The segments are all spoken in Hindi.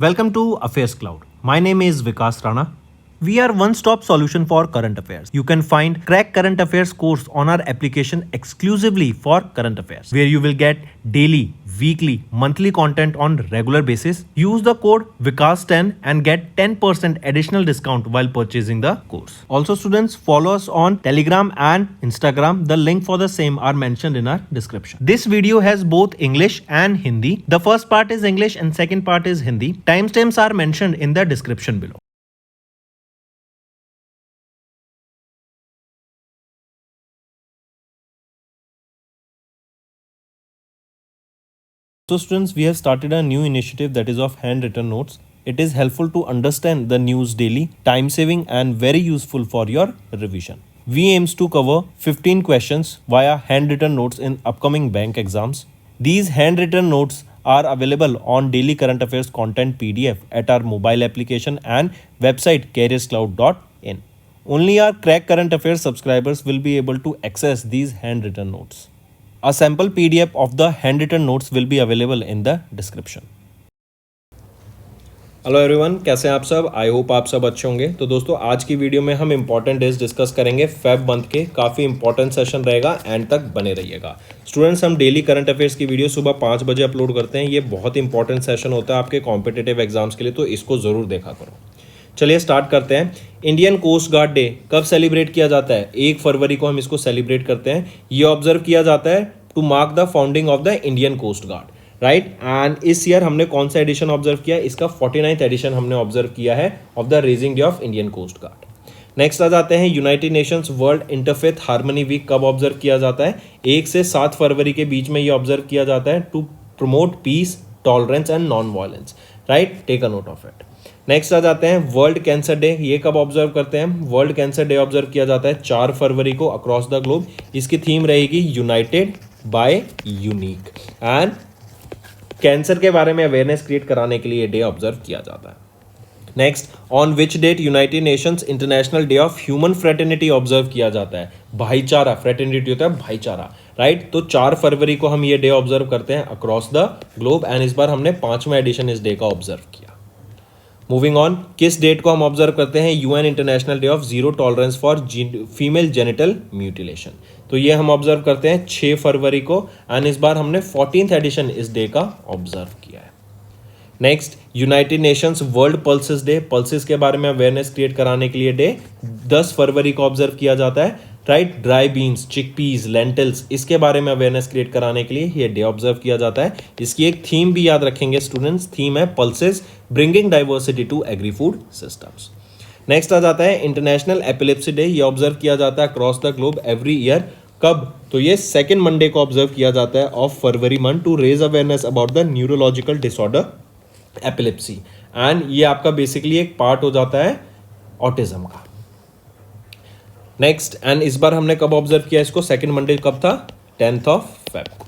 Welcome to Affairs Cloud. My name is Vikas Rana. We are one-stop solution for current affairs. You can find Crack Current Affairs course on our application exclusively for current affairs, where you will get daily, weekly, monthly content on regular basis. Use the code Vikas10 and get 10% additional discount while purchasing the course. Also, students, follow us on Telegram and Instagram. The link for the same are mentioned in our description. This video has both English and Hindi. The first part is English and second part is Hindi. Timestamps are mentioned in the description below. So students, we have started a new initiative that is of handwritten notes. It is helpful to understand the news daily, time saving and very useful for your revision. We aims to cover 15 questions via handwritten notes in upcoming bank exams. These handwritten notes are available on daily current affairs content PDF at our mobile application and website careerscloud.in. Only our Crack Current Affairs subscribers will be able to access these handwritten notes. A sample PDF of the handwritten notes will be available in the description. Hello everyone, कैसे हैं आप सब? आई होप आप सब अच्छे होंगे। तो दोस्तों, आज की वीडियो में हम इंपॉर्टेंट डेज डिस्कस करेंगे फेब मंथ के। काफ़ी इंपॉर्टेंट सेशन रहेगा, एंड तक बने रहिएगा। स्टूडेंट्स, हम डेली करंट अफेयर्स की वीडियो सुबह 5 बजे अपलोड करते हैं। ये बहुत इंपॉर्टेंट सेशन होता है आपके कॉम्पिटिटिव एग्जाम्स के लिए, तो इसको ज़रूर देखा करो। चलिए स्टार्ट करते हैं। इंडियन कोस्ट गार्ड डे कब सेलिब्रेट किया जाता है? 1 फरवरी को हम इसको सेलिब्रेट करते हैं। ये ऑब्जर्व किया जाता है to mark the founding of the Indian Coast Guard, right. And इस ईयर हमने कौन सा एडिशन ऑब्जर्व किया? इसका 49th एडिशन हमने ऑब्जर्व किया है of the raising day of Indian Coast Guard. Next आ जाते हैं, United Nations World Interfaith Harmony Week कब ऑब्जर्व किया जाता है? 1 से 7 फरवरी के बीच में ये ऑब्जर्व किया जाता है to promote peace, tolerance and non violence, right. Take a note of it. Next आ जाते हैं, वर्ल्ड कैंसर डे। ये कब ऑब्जर्व करते हैं? वर्ल्ड कैंसर डे ऑब्जर्व किया जाता है 4 फरवरी को अक्रॉस द ग्लोब। इसकी थीम रहेगी united by unique, and cancer के बारे में अवेयरनेस क्रिएट कराने के लिए ये डे ऑब्जर्व किया जाता है। Next, on which date United Nations international day of human fraternity observe किया जाता है? भाईचारा, फ्रेटर्निटी होता है भाईचारा, राइट। तो 4 फरवरी को हम ये डे ऑब्जर्व करते हैं अक्रॉस द ग्लोब, एंड इस बार हमने 5वां एडिशन इस डे का ऑब्जर्व किया। मूविंग ऑन, किस डेट को हम ऑब्जर्व करते हैं? UN international day of zero tolerance for female genital mutilation. तो ये हम ऑब्जर्व करते हैं 6 फरवरी को, एंड इस बार हमने 14th एडिशन इस डे का ऑब्जर्व किया है। Next, United Nations world pulses day. Pulses के बारे में अवेयरनेस क्रिएट कराने के लिए डे 10 फरवरी को ऑब्जर्व किया जाता है, राइट। ड्राई बीन्स, चिकपीज, लेंटिल्स, इसके बारे में अवेयरनेस क्रिएट कराने के लिए ये डे ऑब्जर्व किया जाता है। इसकी एक थीम भी याद रखेंगे स्टूडेंट्स, थीम है pulses bringing diversity to agri food systems. Next आ जाता है इंटरनेशनल एपिलेप्सी डे। ये ऑब्जर्व किया जाता है across the globe every year. कब? तो ये 2nd मंडे को ऑब्जर्व किया जाता है ऑफ फरवरी month to raise awareness about the neurological disorder epilepsy, and ये आपका बेसिकली एक पार्ट हो जाता है ऑटिज्म का। नेक्स्ट, एंड इस बार हमने कब ऑब्जर्व किया इसको? 2nd मंडे कब था? 10th ऑफ फेब को।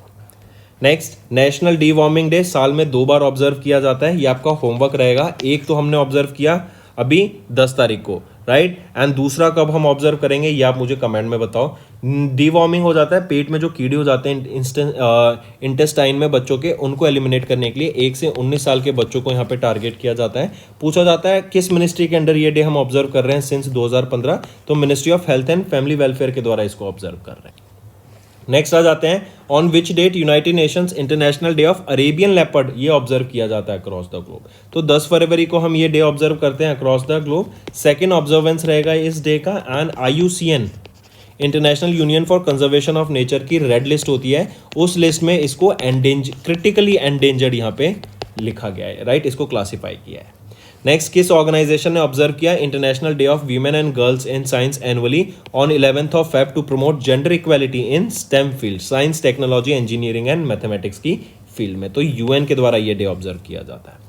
Next, national D warming day साल में 2 बार ऑब्जर्व किया जाता है। ये आपका होमवर्क रहेगा। एक तो हमने ऑब्जर्व किया अभी 10 तारीख को, राइट, एंड दूसरा कब हम ऑब्जर्व करेंगे ये आप मुझे कमेंट में बताओ। डी वार्मिंग हो जाता है, पेट में जो कीड़े हो जाते हैं इंटेस्टाइन में बच्चों के, उनको एलिमिनेट करने के लिए 1 से 19 साल के बच्चों को यहाँ पे टारगेट किया जाता है। पूछा जाता है किस मिनिस्ट्री के अंडर ये डे हम ऑब्जर्व कर रहे हैं सिंस 2015? तो ministry of health and family welfare के द्वारा इसको ऑब्जर्व कर रहे हैं। नेक्स्ट आ जाते हैं, on which date United Nations international day of Arabian leopard ये ऑब्जर्व किया जाता है अक्रॉस द ग्लोब? तो 10 फरवरी को हम ये डे ऑब्जर्व करते हैं across the globe. 2nd observance रहेगा इस डे का, and IUCN international union for conservation of nature की रेड लिस्ट होती है, उस लिस्ट में इसको क्रिटिकली एंडेंजर्ड यहाँ पे लिखा गया है, राइट, इसको क्लासीफाई किया है। नेक्स्ट, किस ऑर्गेनाइजेशन ने ऑब्जर्व किया international day of women and girls in science annually on 11th of Feb two promote gender equality in stem field, science, technology, engineering and mathematics की फील्ड में? तो UN के द्वारा ये डे ऑब्जर्व किया जाता है।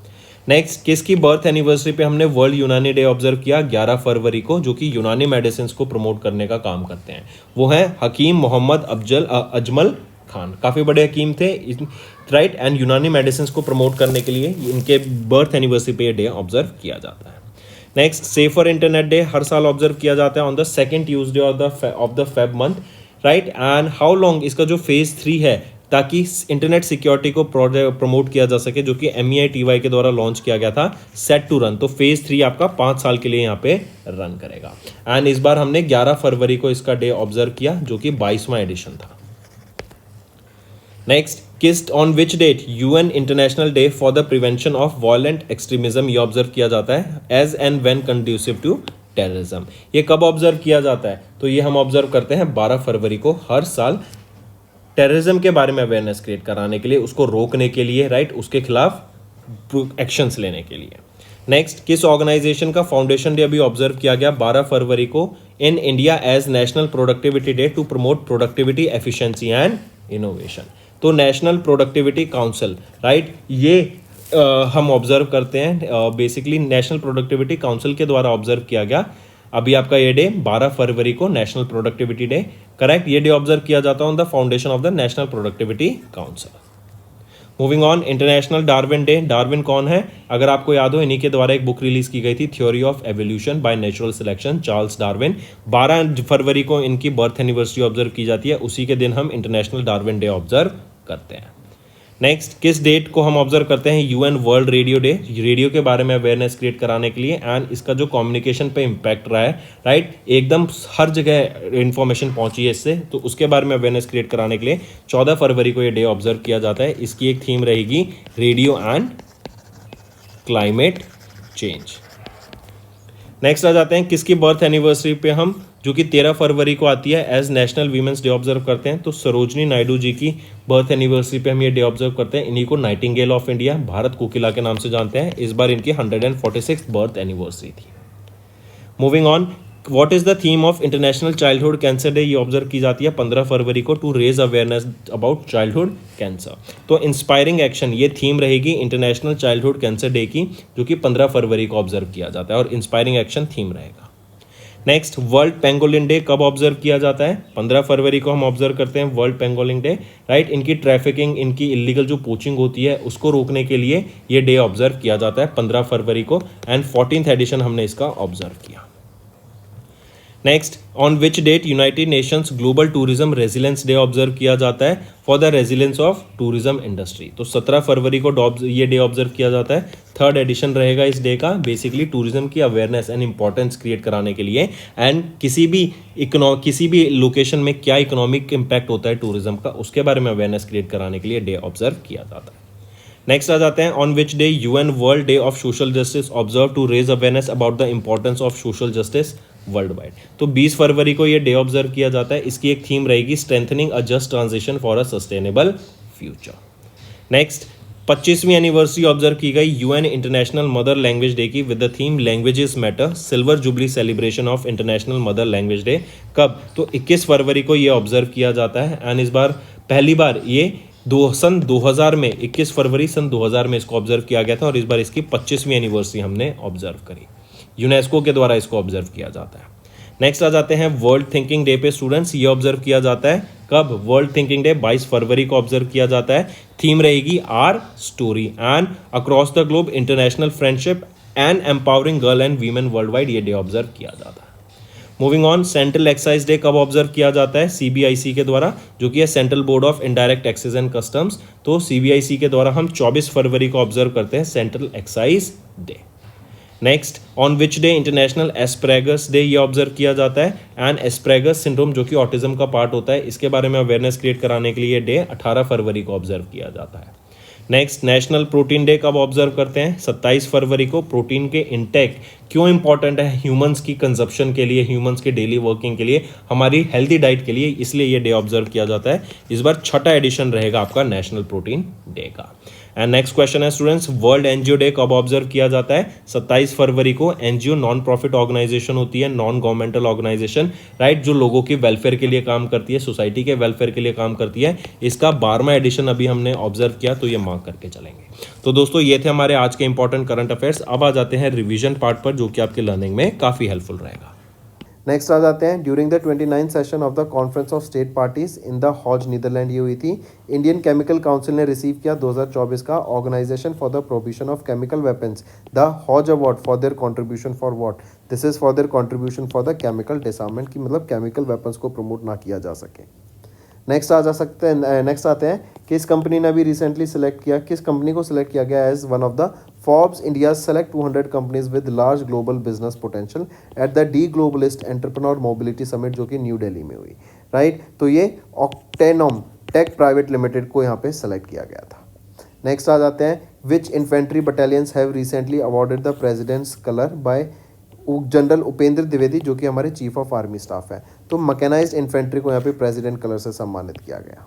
नेक्स्ट, किसकी बर्थ एनिवर्सरी पे हमने वर्ल्ड यूनानी डे ऑब्जर्व किया? 11 फरवरी को, जो कि यूनानी मेडिसिन को प्रमोट करने का काम करते हैं। वो है हकीम मोहम्मद अजमल खान। काफ़ी बड़े हकीम थे, राइट, एंड यूनानी मेडिसिन को प्रमोट करने के लिए इनके बर्थ एनिवर्सरी पे ये डे ऑब्जर्व किया जाता है। नेक्स्ट, सेफर इंटरनेट डे हर साल ऑब्जर्व किया जाता है on the 2nd Tuesday of the Feb month, right, and how long इसका जो फेज 3 है ताकि इंटरनेट सिक्योरिटी को प्रमोट किया जा सके, जो कि MEITY के द्वारा लॉन्च किया गया था, सेट टू रन। तो फेज 3 आपका 5 साल के लिए यहाँ पे रन करेगा। एंड इस बार हमने 11 फरवरी को इसका डे ऑब्जर्व किया, जो कि 22वां एडिशन था। नेक्स्ट, किस on which date UN international day for the prevention of violent extremism ये ऑब्जर्व किया जाता है, as and when conducive to terrorism. ये कब ऑब्जर्व किया जाता है? तो ये हम ऑब्जर्व करते हैं 12 फरवरी को हर साल, टेररिज्म के बारे में अवेयरनेस क्रिएट कराने के लिए, उसको रोकने के लिए, राइट, उसके खिलाफ एक्शंस लेने के लिए। नेक्स्ट, किस ऑर्गेनाइजेशन का फाउंडेशन डे अभी ऑब्जर्व किया गया 12 फरवरी को in India as national productivity day to promote productivity, efficiency and innovation? तो नेशनल प्रोडक्टिविटी काउंसिल, राइट, ये हम ऑब्जर्व करते हैं, बेसिकली नेशनल प्रोडक्टिविटी काउंसिल के द्वारा ऑब्जर्व किया गया। अभी आपका ये डे 12 फरवरी को नेशनल प्रोडक्टिविटी डे, करेक्ट, ये डे ऑब्जर्व किया जाता है on the foundation of the national productivity council. Moving on, international Darwin day. Darwin कौन है? अगर आपको याद हो, इन्हीं के द्वारा एक बुक रिलीज की गई थी, theory of evolution by natural selection, Charles Darwin. 12 फरवरी को इनकी बर्थ एनिवर्सरी ऑब्जर्व की जाती है, उसी के दिन हम इंटरनेशनल डार्विन डे ऑब्जर्व करते हैं। नेक्स्ट, किस डेट को हम ऑब्जर्व करते हैं UN world radio day? Radio के बारे में अवेयरनेस क्रिएट कराने के लिए, एंड इसका जो कम्युनिकेशन पे इम्पैक्ट रहा है, राइट, एकदम हर जगह इंफॉर्मेशन पहुंची है इससे, तो उसके बारे में अवेयरनेस क्रिएट कराने के लिए 14 फरवरी को ये डे ऑब्जर्व किया जाता है। इसकी एक थीम रहेगी radio and climate change. Next आ जाते हैं, किसकी बर्थ एनिवर्सरी पे हम, जो कि 13 फरवरी को आती है, as national women's day observe करते हैं। तो सरोजनी नायडू जी की बर्थ एनिवर्सरी पे हम ये डे ऑब्जर्व करते हैं। इन्हीं को nightingale of India, Bharat Kokila के नाम से जानते हैं। इस बार इनकी 146th बर्थ एनिवर्सरी थी। Moving on, what is the theme of international childhood cancer day? ये ऑब्जर्व की जाती है 15 फरवरी को, to raise awareness about childhood cancer. तो इंस्पायरिंग एक्शन, ये थीम रहेगी इंटरनेशनल चाइल्डहुड कैंसर डे की, जो कि 15 फरवरी को ऑब्जर्व किया जाता है, और इंस्पायरिंग एक्शन थीम रहेगा। नेक्स्ट, वर्ल्ड पेंगोलिन डे कब ऑब्जर्व किया जाता है? 15 फरवरी को हम ऑब्जर्व करते हैं वर्ल्ड पेंगोलिन डे, राइट। इनकी ट्रैफिकिंग, इनकी इलीगल जो पोचिंग होती है, उसको रोकने के लिए ये डे ऑब्जर्व किया जाता है 15 फरवरी को, एंड 14th एडिशन हमने इसका ऑब्जर्व किया। Next, on which date United Nations global tourism resilience day observe किया जाता है for the resilience of tourism industry? तो 17 फरवरी को ये डे ऑब्जर्व किया जाता है। 3rd एडिशन रहेगा इस डे का, बेसिकली टूरिज्म की अवेयरनेस एंड इंपॉर्टेंस क्रिएट कराने के लिए, एंड किसी भी लोकेशन में क्या इकोनॉमिक इम्पैक्ट होता है टूरिज्म का, उसके बारे में अवेयरनेस क्रिएट कराने के लिए डे ऑब्जर्व किया जाता है। नेक्स्ट आ जाते हैं, on which day UN world day of social justice observe to raise awareness about the importance of social justice worldwide? तो 20 फरवरी को ये डे ऑब्जर्व किया जाता है। इसकी एक थीम रहेगी strengthening a just transition for a sustainable future. Next, 25वीं एनिवर्सरी ऑब्जर्व की गई UN International Mother Language Day की, with the theme languages matter, silver jubilee celebration of International Mother Language Day. कब? तो 21 फरवरी को ये ऑब्जर्व किया जाता है, एंड इस बार पहली बार ये सन 2000 में, 21 फरवरी सन 2000 में इसको ऑब्जर्व किया गया था, और इस बार इसकी 25वीं एनिवर्सरी हमने ऑब्जर्व करी। यूनेस्को के द्वारा इसको ऑब्जर्व किया जाता है। नेक्स्ट आ जाते हैं वर्ल्ड थिंकिंग डे पे स्टूडेंट्स, ये ऑब्जर्व किया जाता है कब? वर्ल्ड थिंकिंग डे 22 फरवरी को ऑब्जर्व किया जाता है। थीम रहेगी our story and across the globe international friendship and empowering girl and women worldwide, ये डे ऑब्जर्व किया जाता है। Moving on, central excise day कब ऑब्जर्व किया जाता है? CBIC के द्वारा, जो कि है central board of indirect taxes and customs. तो CBIC के द्वारा हम 24 फरवरी को ऑब्जर्व करते हैं Central excise Day. Next, on which day International Asparagus Day ये ऑब्जर्व किया जाता है? एंड एस्प्रेगस सिंड्रोम, जो कि ऑटिज्म का पार्ट होता है, इसके बारे में अवेयरनेस क्रिएट कराने के लिए डे 18 फरवरी को ऑब्जर्व किया जाता है। नेक्स्ट, नेशनल प्रोटीन डे कब ऑब्जर्व करते हैं? 27 फरवरी को। प्रोटीन के इंटेक क्यों इंपॉर्टेंट है ह्यूमंस की कंजप्शन के लिए, ह्यूमंस के डेली वर्किंग के लिए, हमारी हेल्थी डाइट के लिए, इसलिए ये डे ऑब्जर्व किया जाता है। इस बार 6ठा एडिशन रहेगा आपका नेशनल प्रोटीन डे का। एंड नेक्स्ट क्वेश्चन है स्टूडेंट्स, वर्ल्ड एनजीओ डे कब ऑब्जर्व किया जाता है? 27 फरवरी को। एनजीओ नॉन प्रॉफिट ऑर्गेनाइजेशन होती है, नॉन गवर्नमेंटल ऑर्गेनाइजेशन, राइट, जो लोगों की वेलफेयर के लिए काम करती है, सोसाइटी के वेलफेयर के लिए काम करती है। इसका 12वां एडिशन अभी हमने ऑब्जर्व किया, तो ये मार्क करके चलेंगे। तो दोस्तों, ये थे हमारे आज के इंपॉर्टेंट करंट अफेयर्स। अब आ जाते हैं रिवीजन पार्ट पर, जो कि आपके लर्निंग में काफी हेल्पफुल रहेगा। नेक्स्ट आ जाते हैं, during the 29th session of the conference of state parties in the Hague Netherland ये हुई थी। इंडियन केमिकल काउंसिल ने रिसीव किया 2024 का organisation for the prohibition of chemical weapons the Hague award for their contribution for what? This is for their contribution for the chemical disarmament, की मतलब केमिकल वेपन्स को प्रमोट ना किया जा सके। नेक्स्ट आ जा सकते हैं, नेक्स्ट आते हैं किस कंपनी ने अभी रिसेंटली सिलेक्ट किया, किस कंपनी को सिलेक्ट किया गया as one of the Forbes India select 200 companies with large global business potential at the the globalist entrepreneur mobility summit जो कि न्यू दिल्ली में हुई, राइट। तो ये ऑक्टेनॉम टेक प्राइवेट लिमिटेड को यहाँ पे सेलेक्ट किया गया था। नेक्स्ट आ जाते हैं which infantry battalions have recently awarded the President's Colour by General Upendra Dwivedi जो कि हमारे चीफ ऑफ आर्मी स्टाफ है। तो मैकेनाइज्ड इन्फेंट्री को यहाँ पे प्रेसिडेंट कलर से सम्मानित किया गया।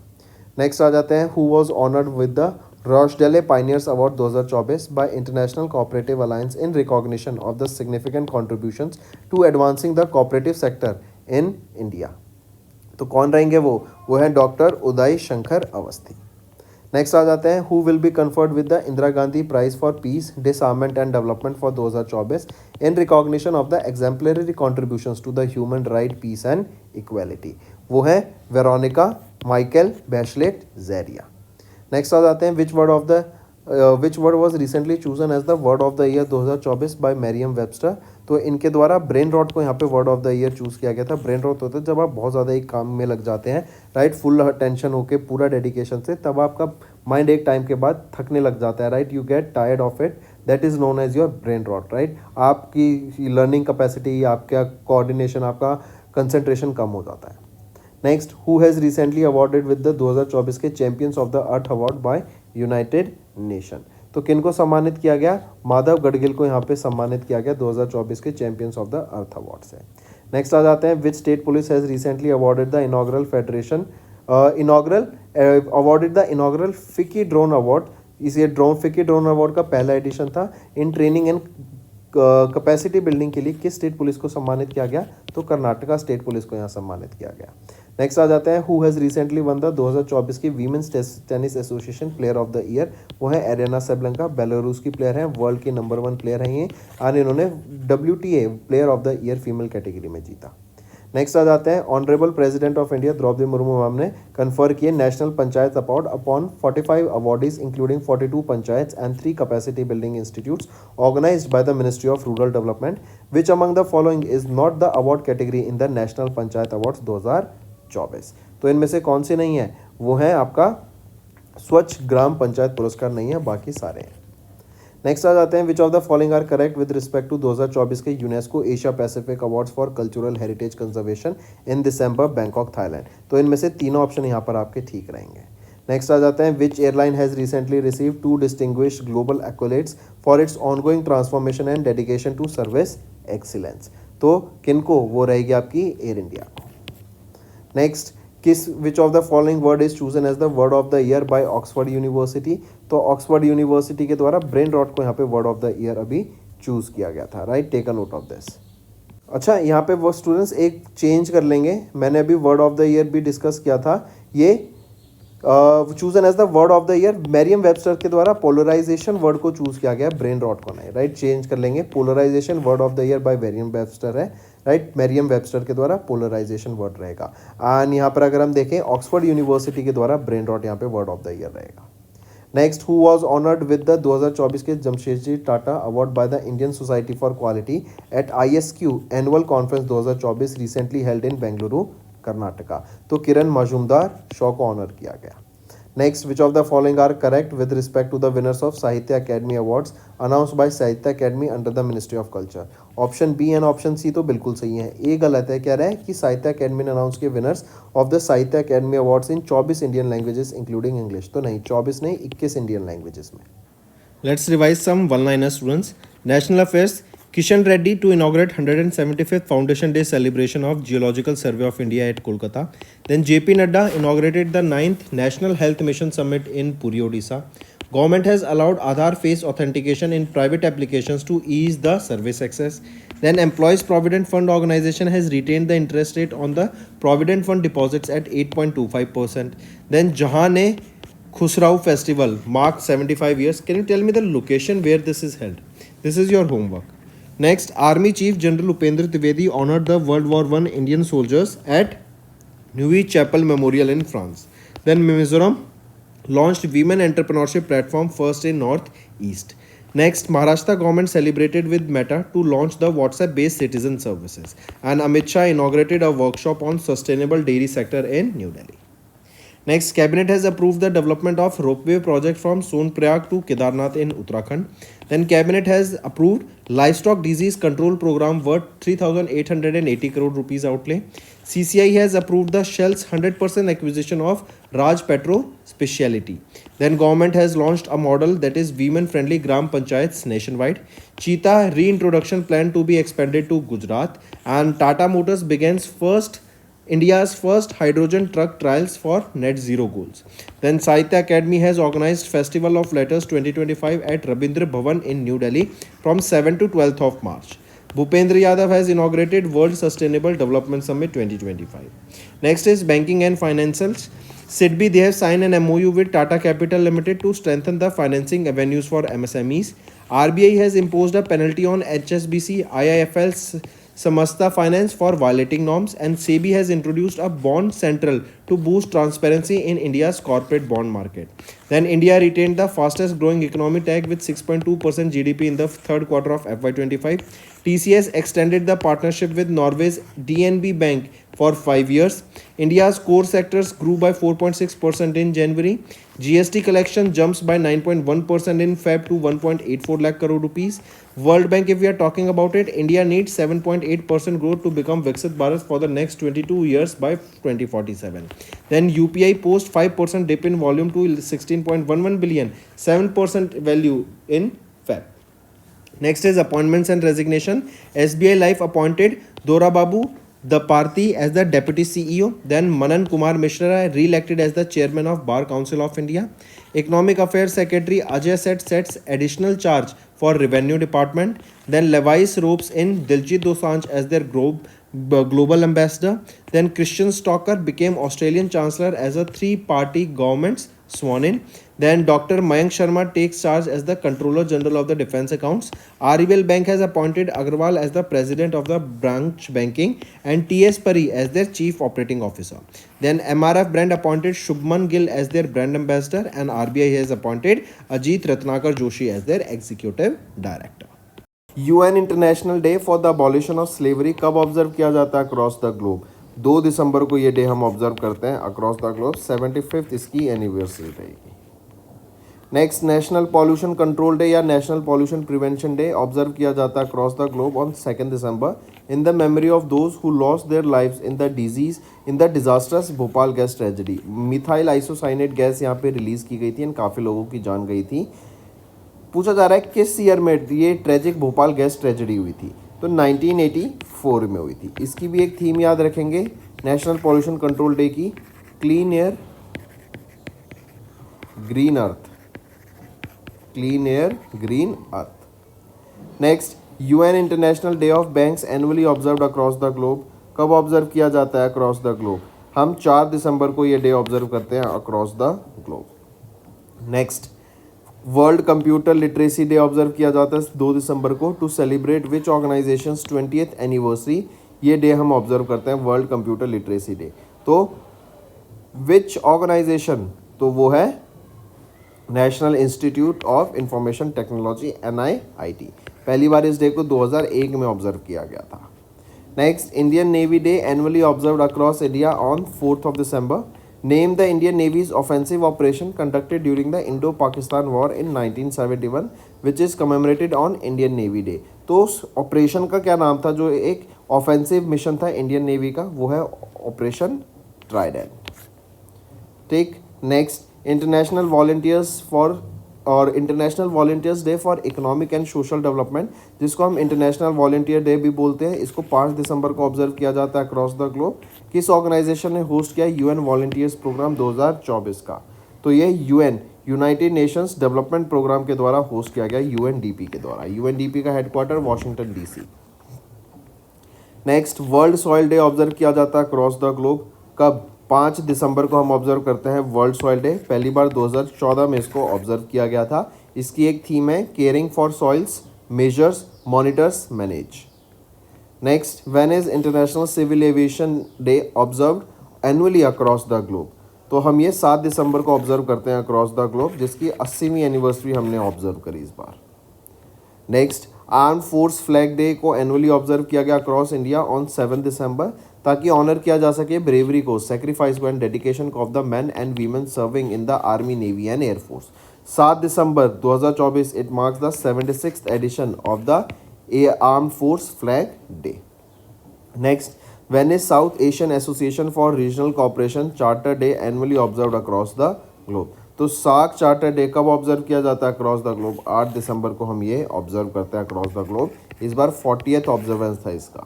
नेक्स्ट आ जाते हैं who was honoured with the Rochdale Pioneers Award 2024 by International Cooperative Alliance in recognition of the significant contributions to advancing the cooperative sector in India. तो कौन रहेंगे वो हैं डॉक्टर उदय शंकर अवस्थी। नेक्स्ट आ जाते हैं who will be conferred with the Indira Gandhi prize for peace disarmament and development for 2024 in recognition of the exemplary contributions to the human right piece and equality. वो है Veronica Michael Bachelet Jeria. Next आ जाते हैं which word was recently chosen as the word of the year 2024 by Merriam Webster. तो इनके द्वारा ब्रेन रॉट को यहाँ पे word of the year choose किया गया था। ब्रेन रॉट होता है जब आप बहुत ज़्यादा एक काम में लग जाते हैं, राइट, फुल अटेंशन होके पूरा डेडिकेशन से, तब आपका माइंड एक टाइम के बाद थकने लग जाता है, right, you get tired of it, that is known as your brain rot, right. आपकी लर्निंग कैपेसिटी, आपका कोऑर्डिनेशन, आपका कंसंट्रेशन कम हो जाता है। Next who has recently awarded with the 2024 के champions of the Earth award by United Nation. तो किनको सम्मानित किया गया, माधव गडगिल को यहाँ पे सम्मानित किया गया 2024 के champions of the Earth award से। नेक्स्ट आ जाते हैं which state police has recently awarded the inaugural federation awarded the inaugural फिकी ड्रोन अवार्ड। इस फिकी ड्रोन अवार्ड का पहला एडिशन था। In training and capacity building के लिए किस स्टेट पुलिस को सम्मानित किया गया, तो कर्नाटका स्टेट पुलिस को यहाँ सम्मानित किया गया। नेक्स्ट आ जाते हैं who has recently won the 2024 की women's tennis association player of the year. वो है एरिना सेबलेंका, बेलारूस की प्लेयर हैं, वर्ल्ड की नंबर 1 प्लेयर हैं ये, और इन्होंने WTA player of the year female category में जीता। नेक्स्ट आ जाते हैं honourable president of India Droupadi Murmu ma'am ने कन्फर किए national panchayat award upon 45 awardees including 42 panchayat and 3 capacity building institutes organised by the ministry of rural development. Which among the following is not the award category in the national panchayat awards 2024। तो इनमें से कौन सी नहीं है, वो है आपका स्वच्छ ग्राम पंचायत पुरस्कार नहीं है, बाकी सारे हैं। नेक्स्ट आ जाते हैं which of the following are correct with respect to 2024 के UNESCO Asia Pacific awards for cultural heritage conservation in December Bangkok Thailand. तो इनमें से तीनों ऑप्शन यहाँ पर आपके ठीक रहेंगे। नेक्स्ट आ जाते हैं which airline has recently receive 2 distinguished global accolades for its ongoing transformation and dedication to service excellence. तो किनको, वो रहेगी आपकी एयर इंडिया को। Next which of the following word is chosen as the word of the year by Oxford University. तो ऑक्सफोर्ड यूनिवर्सिटी के द्वारा ब्रेन रॉट को यहाँ पे वर्ड ऑफ द ईयर अभी चूज किया गया था, right, take a note of this. अच्छा, यहाँ पे वो स्टूडेंट्स एक चेंज कर लेंगे, मैंने अभी वर्ड ऑफ द ईयर भी डिस्कस किया था, ये chosen as the word of the year Merriam Webster के द्वारा पोलराइजेशन वर्ड को चूज किया गया, ब्रेन रॉट को नहीं, राइट, चेंज कर लेंगे। Polarisation word of the year by Merriam Webster है, राइट, मैरियम वेबस्टर के द्वारा पोलराइजेशन वर्ड रहेगा। एंड यहाँ पर अगर हम देखें ऑक्सफोर्ड यूनिवर्सिटी के द्वारा ब्रेन रॉट यहाँ पे वर्ड ऑफ द ईयर रहेगा। Next who was honoured with the 2024 के Jamsetji Tata award by the Indian society for quality at ISQ annual conference 2024 recently held in Bengaluru Karnataka. तो किरण मजूमदार शॉ को ऑनर किया गया। Next which of the following are correct with respect to the winners of Sahitya Akademi awards announced by Sahitya Akademi under the ministry of culture. Option B and option C तो बिल्कुल सही है, ये गलत है। कह रहा है कि साहित्य अकेडमी ने अनाउंस किए विनर्स ऑफ द साहित्य अकेडमी अवार्ड्स इन 24 इंडियन लैंग्वेजेस इंक्लूडिंग इंग्लिश। तो नहीं, 24 नहीं, 21 इंडियन लैंग्वेजेस में। Let's revise some one-liner students. National Affairs. Kishan Reddy to inaugurate 175th Foundation Day celebration of Geological Survey of India at Kolkata. Then JP Nadda inaugurated the 9th National Health Mission Summit in Puri, Odisha. Government has allowed Aadhaar face authentication in private applications to ease the service access. Then Employees Provident Fund Organization has retained the interest rate on the Provident Fund deposits at 8.25%. Then Jahan Khusrau Festival marks 75 years. Can you tell me the location where this is held? This is your homework. Next, Army Chief General Upendra Trivedi honored the World War I Indian soldiers at Neuilly Chapel Memorial in France. Then Mizoram launched Women Entrepreneurship Platform first in North-East. Next, Maharashtra government celebrated with Meta to launch the WhatsApp-based citizen services. And Amit Shah inaugurated a workshop on sustainable dairy sector in New Delhi. Next, cabinet has approved the development of ropeway project from Sonprayag to Kedarnath in Uttarakhand. Then cabinet has approved livestock disease control program worth 3,880 crore rupees outlay. CCI has approved the Shell's 100% acquisition of Raj Petro Speciality. Then government has launched a model that is women friendly gram panchayats nationwide. Cheetah reintroduction plan to be expanded to Gujarat, and Tata Motors begins India's first hydrogen truck trials for net zero goals. Then Sahitya Academy has organized Festival of Letters 2025 at Rabindra Bhavan in New Delhi from 7 to 12th of March. Bhupendra Yadav has inaugurated World Sustainable Development Summit 2025. Next is banking and financials. SIDBI, they have signed an MOU with Tata Capital Limited to strengthen the financing avenues for MSMEs. RBI has imposed a penalty on HSBC, IIFL, Samasta Finance for violating norms, and SEBI has introduced a bond central to boost transparency in India's corporate bond market. Then India retained the fastest growing economy tag with 6.2% GDP in the third quarter of FY25. TCS extended the partnership with Norway's DNB Bank for 5 years. India's core sectors grew by 4.6% in January. GST collection jumps by 9.1% in Feb to 1.84 lakh crore rupees. World Bank, if we are talking about it, India needs 7.8% growth to become Viksit Bharat for the next 22 years by 2047. Then UPI post 5% dip in volume to 16.11 billion, 7% value in Feb. Next is appointments and resignation. SBI Life appointed Dora Babu Daparti as the Deputy CEO. Then Manan Kumar Mishra re-elected as the Chairman of Bar Council of India. Economic Affairs Secretary Ajay Seth sets additional charge for Revenue Department. Then Levi's ropes in Diljit Dosanjh as their global ambassador. Then Christian Stalker became Australian Chancellor as a three-party government's sworn in. Then Dr. Mayank Sharma takes charge as the Controller General of the Defence Accounts. RBL Bank has appointed Agarwal as the President of the Branch Banking and T.S. Pari as their Chief Operating Officer. Then MRF brand appointed Shubman Gill as their Brand Ambassador, and RBI has appointed Ajit Ratnakar Joshi as their Executive Director. UN international day for the abolition of slavery कब ऑब्जर्व किया जाता है अक्रॉस द ग्लोब? 2 दिसंबर को ये डे हम ऑब्जर्व करते हैं अक्रॉस द ग्लोब. 75th इसकी एनिवर्सरी रहेगी. Next, national pollution control day या national pollution prevention day observe किया जाता है across the globe on 2 December in the memory of those who lost their lives in the disasters Bhopal gas tragedy. Methyl isocyanate gas यहाँ पे रिलीज की गई थी एंड काफ़ी लोगों की जान गई थी. पूछा जा रहा है किस ईयर में ये ट्रेजिक भोपाल गैस ट्रेजेडी हुई थी, तो 1984 में हुई थी. इसकी भी एक थीम याद रखेंगे नेशनल पॉल्यूशन कंट्रोल डे की, clean air green earth. Clean air green earth. Next, UN international day of banks annually observed across the globe. कब ऑब्जर्व किया जाता है अक्रॉस द ग्लोब? हम 4 दिसंबर को ये डे ऑब्जर्व करते हैं across the globe. Next, world computer literacy day observe किया जाता है 2 दिसंबर को to celebrate which organisations 20th anniversary. ये डे हम ऑब्जर्व करते हैं वर्ल्ड कंप्यूटर लिटरेसी डे. तो विच ऑर्गेनाइजेशन? तो वो है national institute of information technology NIIT. पहली बार इस डे को 2001 में ऑब्जर्व किया गया था. Next, Indian navy day annually observed across India on 4th of December. Name the Indian Navy's offensive operation conducted during the Indo-Pakistan War in 1971, which is commemorated on Indian Navy Day. तो उस ऑपरेशन का क्या नाम था जो एक ऑफेंसिव मिशन था इंडियन नेवी का? वो है ऑपरेशन ट्राइडेंट. ठीक. नेक्स्ट, इंटरनेशनल वॉलंटियर्स फॉर और international volunteers day for economic and social development, जिसको हम इंटरनेशनल वॉलंटियर डे भी बोलते हैं. इसको 5 दिसंबर को ऑब्जर्व किया जाता है अक्रॉस द ग्लोब. किस ऑर्गेनाइजेशन ने होस्ट किया? यूएन वॉलंटियर्स प्रोग्राम 2024 का. तो ये UN United Nations development programme के द्वारा होस्ट किया गया, यूएनडीपी के द्वारा. यूएनडीपी का headquarter Washington DC. Next, world soil day observe किया जाता है अक्रॉस द ग्लोब. कब? 5 दिसंबर को हम ऑब्जर्व करते हैं वर्ल्ड सॉइल डे. पहली बार 2014 में इसको ऑब्जर्व किया गया था. इसकी एक थीम है caring for soils, measures, monitors, manage. Next, when is international civil aviation day observed annually across the globe? तो हम ये 7 दिसंबर को ऑब्जर्व करते हैं अक्रॉस द ग्लोब, जिसकी 80वीं एनिवर्सरी हमने ऑब्जर्व करी इस बार. Next, arm force flag day को एनुअली ऑब्जर्व किया गया अक्रॉस इंडिया ऑन 7 दिसंबर. ताकि ऑनर किया जा सके ब्रेवरी को, सेक्रीफाइस को and dedication of the man and women serving in the army, navy and air force. 7 December 2024 it marks the 76th edition of the armed force flag day. Next, when is South Asian Association for Regional Cooperation Charter Day annually observed across the globe? तो सार्क चार्टर डे कब ऑब्जर्व किया जाता है अक्रॉस द ग्लोब? 8 दिसंबर को हम ये ऑब्जर्व करते हैं अक्रॉस द ग्लोब। इस बार 40th ऑब्जर्वेंस था इसका।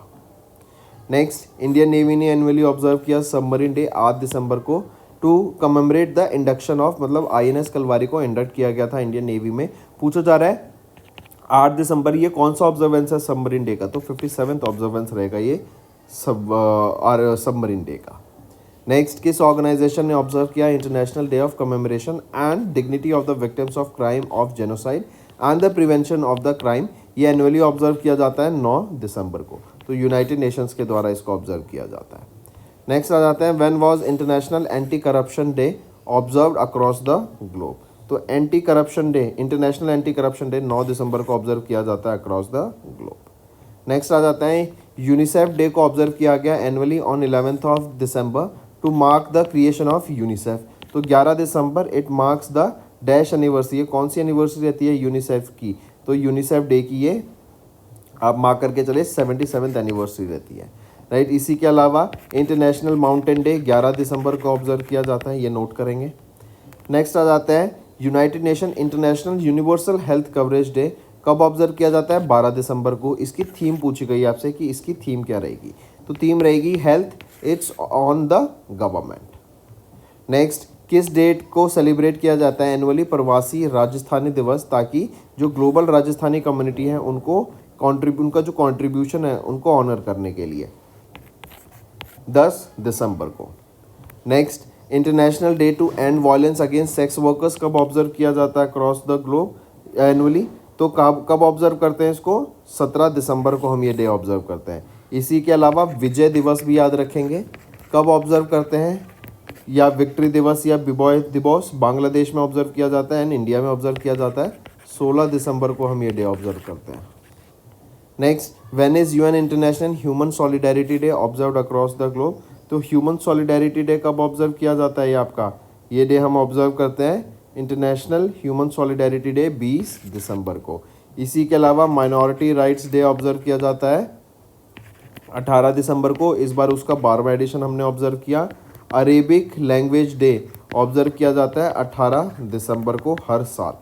नेक्स्ट, इंडियन नेवी ने एनुअली ऑब्जर्व किया सबमरीन डे 8 दिसंबर को to commemorate the induction of, मतलब INS कलवारी को इंडक्ट किया गया था इंडियन नेवी में। पूछा जा रहा है 8 दिसंबर ये कौन सा ऑब्जर्वेंस है सबमरीन डे का? तो 57th ऑब्जर्वेंस रहेगा ये सबमरीन डे का। नेक्स्ट, किस ऑर्गेनाइजेशन ने ऑब्जर्व किया international day of commemoration and dignity of the victims of crime of genocide and the prevention of the crime? ये एनुअली ऑब्जर्व किया जाता है 9 दिसंबर को, तो यूनाइटेड नेशंस के द्वारा इसको ऑब्जर्व किया जाता है। नेक्स्ट आ जाते हैं, when was International anti corruption Day observed across the globe? तो anti corruption day, international anti corruption day 9 दिसंबर को ऑब्जर्व किया जाता है अक्रॉस द ग्लोब। नेक्स्ट आ जाता है, यूनिसेफ डे को ऑब्जर्व किया गया annually on 11th of December to mark the creation of UNICEF. तो 11 December it marks the dash anniversary. ये कौन सी एनिवर्सरी रहती है यूनिसेफ की? तो यूनिसेफ डे की ये आप मार्क करके चले 77th एनिवर्सरी रहती है, राइट। इसी के अलावा इंटरनेशनल माउंटेन डे 11 दिसंबर को ऑब्जर्व किया जाता है, ये नोट करेंगे। नेक्स्ट आ जाता है, United nation international universal health coverage day कब ऑब्जर्व किया जाता है? 12 दिसंबर को। इसकी थीम पूछी गई आपसे कि इसकी थीम क्या रहेगी, तो थीम रहेगी health it's on the government. Next, किस डेट को सेलिब्रेट किया जाता है एनुअली प्रवासी राजस्थानी दिवस, ताकि जो ग्लोबल राजस्थानी कम्युनिटी है उनको उनका जो कॉन्ट्रीब्यूशन है उनको ऑनर करने के लिए? 10 दिसंबर को। Next, international day to end violence against sex workers कब ऑब्जर्व किया जाता है अक्रॉस द ग्लोब एनुअली? तो कब ऑब्जर्व करते हैं इसको? 17 दिसंबर को हम ये डे ऑब्जर्व करते हैं। इसी के अलावा विजय दिवस भी याद रखेंगे, कब ऑब्जर्व करते हैं? या विक्ट्री दिवस या विजय दिवस बांग्लादेश में ऑब्जर्व किया जाता है एंड इंडिया में ऑब्जर्व किया जाता है 16 दिसंबर को हम ये डे ऑब्जर्व करते हैं। Next, when is UN international human solidarity day observed across the globe? तो ह्यूमन सॉलिडेरिटी डे कब ऑब्जर्व किया जाता है? ये आपका ये डे हम ऑब्जर्व करते हैं इंटरनेशनल ह्यूमन सॉलिडेरिटी डे 20 दिसंबर को। इसी के अलावा माइनॉरिटी राइट्स डे ऑब्जर्व किया जाता है 18 दिसंबर को। इस बार उसका 12वां एडिशन हमने ऑब्जर्व किया। अरेबिक लैंग्वेज डे ऑब्जर्व किया जाता है 18 दिसंबर को हर साल।